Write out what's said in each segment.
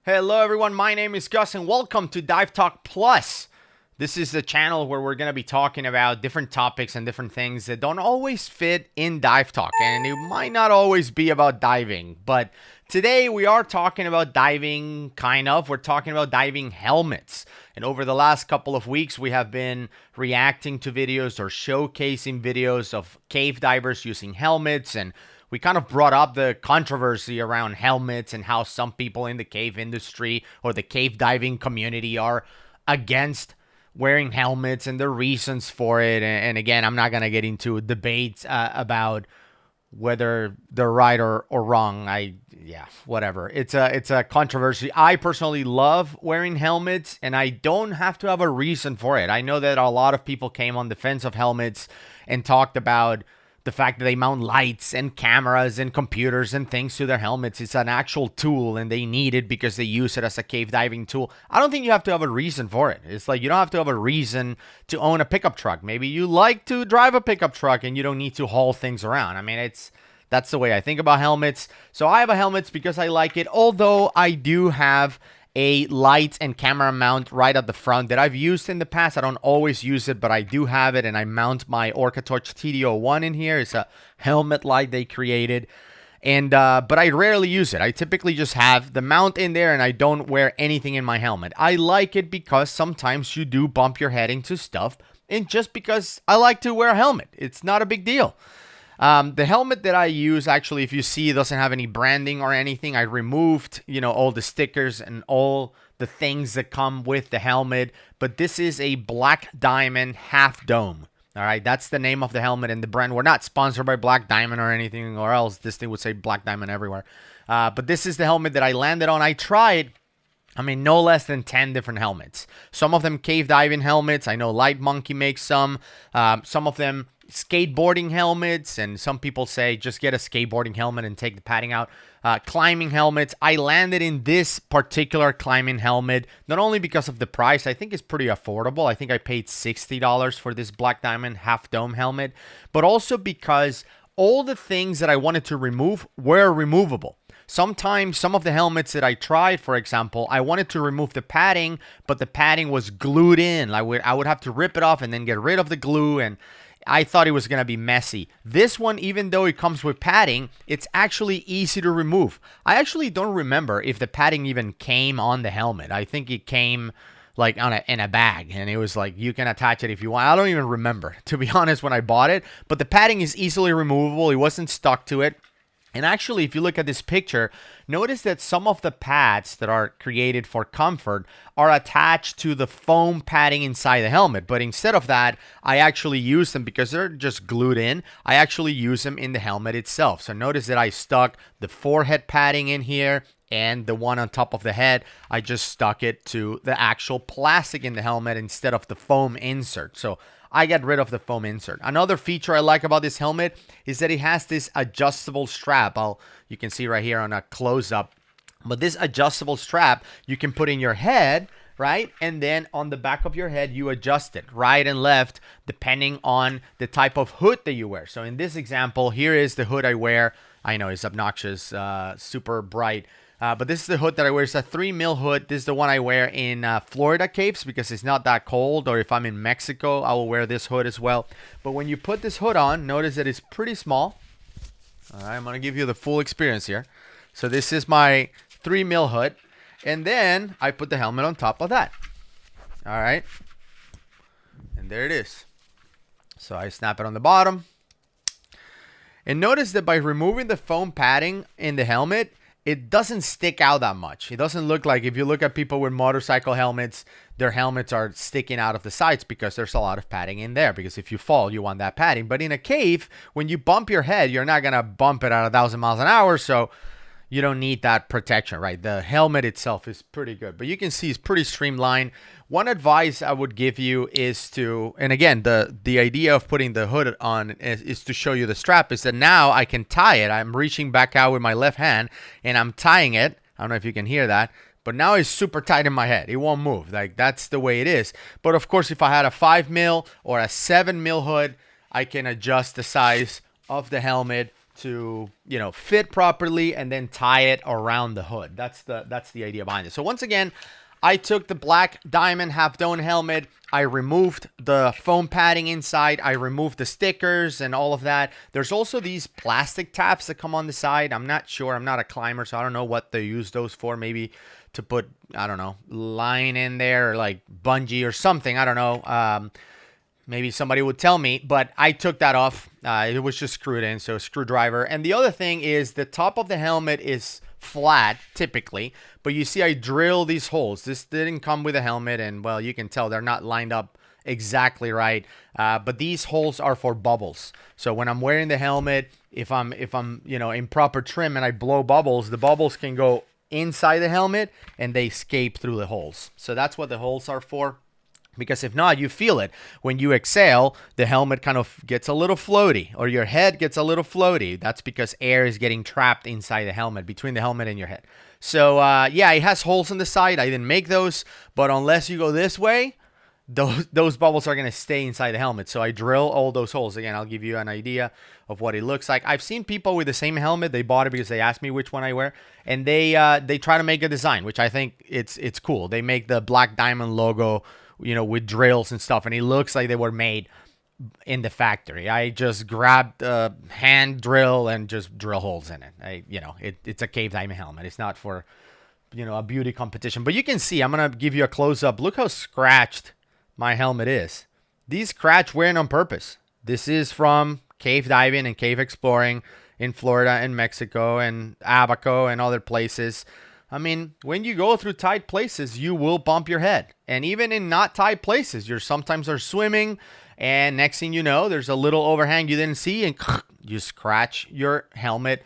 Hello everyone, my name is Gus and welcome to Dive Talk Plus. This is the channel where we're going to be talking about different topics and different things that don't always fit in Dive Talk, and it might not always be about diving, but today we are talking about diving, kind of. We're talking about diving helmets. And over the last couple of weeks, we have been reacting to videos or showcasing videos of cave divers using helmets, and we kind of brought up the controversy around helmets and how some people in the cave industry or the cave diving community are against wearing helmets and the reasons for it. And again, I'm not going to get into debates about whether they're right or wrong. Whatever. It's a controversy. I personally love wearing helmets, and I don't have to have a reason for it. I know that a lot of people came on the fence of helmets and talked about the fact that they mount lights and cameras and computers and things to their helmets. It's an actual tool and they need it because they use it as a cave diving tool. I don't think you have to have a reason for it. It's like you don't have to have a reason to own a pickup truck. Maybe you like to drive a pickup truck and you don't need to haul things around. I mean, that's the way I think about helmets. So I have a helmet because I like it, although I do have a light and camera mount right at the front that I've used in the past. I don't always use it, but I do have it, and I mount my Orca Torch TD01 in here. It's a helmet light they created, and but I rarely use it. I typically just have the mount in there, and I don't wear anything in my helmet. I like it because sometimes you do bump your head into stuff, and just because I like to wear a helmet, it's not a big deal. The helmet that I use, actually, if you see, doesn't have any branding or anything. I removed, all the stickers and all the things that come with the helmet. But this is a Black Diamond Half Dome. All right, that's the name of the helmet and the brand. We're not sponsored by Black Diamond or anything, or else this thing would say Black Diamond everywhere. But this is the helmet that I landed on. I tried, no less than 10 different helmets. Some of them cave diving helmets. I know Light Monkey makes some. Some of them skateboarding helmets, and some people say just get a skateboarding helmet and take the padding out. Climbing helmets. I landed in this particular climbing helmet, not only because of the price. I think it's pretty affordable. I think I paid $60 for this Black Diamond Half Dome helmet, but also because all the things that I wanted to remove were removable. Sometimes some of the helmets that I tried, for example, I wanted to remove the padding, but the padding was glued in. I would have to rip it off and then get rid of the glue, and I thought it was going to be messy. This one, even though it comes with padding, it's actually easy to remove. I actually don't remember if the padding even came on the helmet. I think it came like in a bag, and it was like you can attach it if you want. I don't even remember, to be honest, when I bought it. But the padding is easily removable. It wasn't stuck to it. And actually, if you look at this picture, notice that some of the pads that are created for comfort are attached to the foam padding inside the helmet. But instead of that, I actually use them because they're just glued in. I actually use them in the helmet itself. So notice that I stuck the forehead padding in here and the one on top of the head. I just stuck it to the actual plastic in the helmet instead of the foam insert. So I got rid of the foam insert. Another feature I like about this helmet is that it has this adjustable strap. You can see right here on a close-up. But this adjustable strap, you can put in your head, right? And then on the back of your head, you adjust it right and left depending on the type of hood that you wear. So in this example, here is the hood I wear. I know it's obnoxious, super bright. But this is the hood that I wear. It's a 3mm hood. This is the one I wear in Florida caves because it's not that cold. Or if I'm in Mexico, I will wear this hood as well. But when you put this hood on, notice that it's pretty small. All right, I'm going to give you the full experience here. So this is my 3mm hood. And then I put the helmet on top of that. All right. And there it is. So I snap it on the bottom. And notice that by removing the foam padding in the helmet, it doesn't stick out that much. It doesn't look like, if you look at people with motorcycle helmets, their helmets are sticking out of the sides because there's a lot of padding in there. Because if you fall, you want that padding. But in a cave, when you bump your head, you're not going to bump it at 1,000 miles an hour. So you don't need that protection, right? The helmet itself is pretty good. But you can see it's pretty streamlined. One advice I would give you is to, and again, the idea of putting the hood on is to show you the strap, is that now I can tie it. I'm reaching back out with my left hand and I'm tying it. I don't know if you can hear that, but now it's super tight in my head. It won't move. Like, that's the way it is. But of course, if I had a 5mm or a 7mm hood, I can adjust the size of the helmet to, you know, fit properly and then tie it around the hood. That's the idea behind it. So once again, I took the Black Diamond Half Dome helmet. I removed the foam padding inside. I removed the stickers and all of that. There's also these plastic tabs that come on the side. I'm not sure. I'm not a climber, so I don't know what they use those for. Maybe to put, I don't know, line in there or like bungee or something. I don't know. Maybe somebody would tell me, but I took that off. It was just screwed in, so a screwdriver. And the other thing is the top of the helmet is flat typically, but you see I drill these holes. This didn't come with a helmet, and well, you can tell they're not lined up exactly right. But these holes are for bubbles. So when I'm wearing the helmet, if I'm you know, in proper trim and I blow bubbles, the bubbles can go inside the helmet and they escape through the holes. So that's what the holes are for. Because if not, you feel it. When you exhale, the helmet kind of gets a little floaty, or your head gets a little floaty. That's because air is getting trapped inside the helmet, between the helmet and your head. So, yeah, it has holes in the side. I didn't make those, but unless you go this way, those bubbles are going to stay inside the helmet. So I drill all those holes. Again, I'll give you an idea of what it looks like. I've seen people with the same helmet. They bought it because they asked me which one I wear, and they try to make a design, which I think it's cool. They make the Black Diamond logo, you know, with drills and stuff, and it looks like they were made in the factory. I just grabbed a hand drill and just drill holes in it. You know, it's a Cave Diamond helmet. It's not for, you know, a beauty competition. But you can see, I'm gonna give you a close-up. Look how scratched my helmet is. These scratch wearing on purpose. This is from cave diving and cave exploring in Florida and Mexico and Abaco and other places. I mean, when you go through tight places, you will bump your head. And even in not tight places, you're sometimes are swimming, and next thing you know, there's a little overhang you didn't see, and you scratch your helmet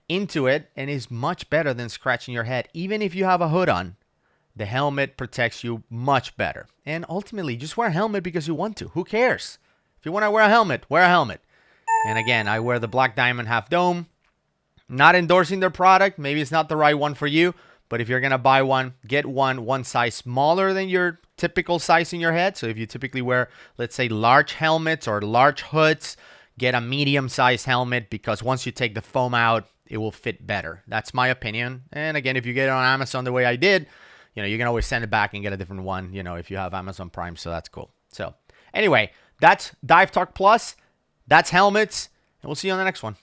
into it, and it's much better than scratching your head. Even if you have a hood on, the helmet protects you much better. And ultimately, just wear a helmet because you want to. Who cares? If you want to wear a helmet, wear a helmet. And again, I wear the Black Diamond Half Dome. Not endorsing their product. Maybe it's not the right one for you. But if you're going to buy one, get one size smaller than your typical size in your head. So if you typically wear, let's say, large helmets or large hoods, get a medium-sized helmet, because once you take the foam out, it will fit better. That's my opinion. And again, if you get it on Amazon the way I did, you know, you can always send it back and get a different one, you know, if you have Amazon Prime. So that's cool. So anyway, that's Dive Talk Plus. That's helmets. And we'll see you on the next one.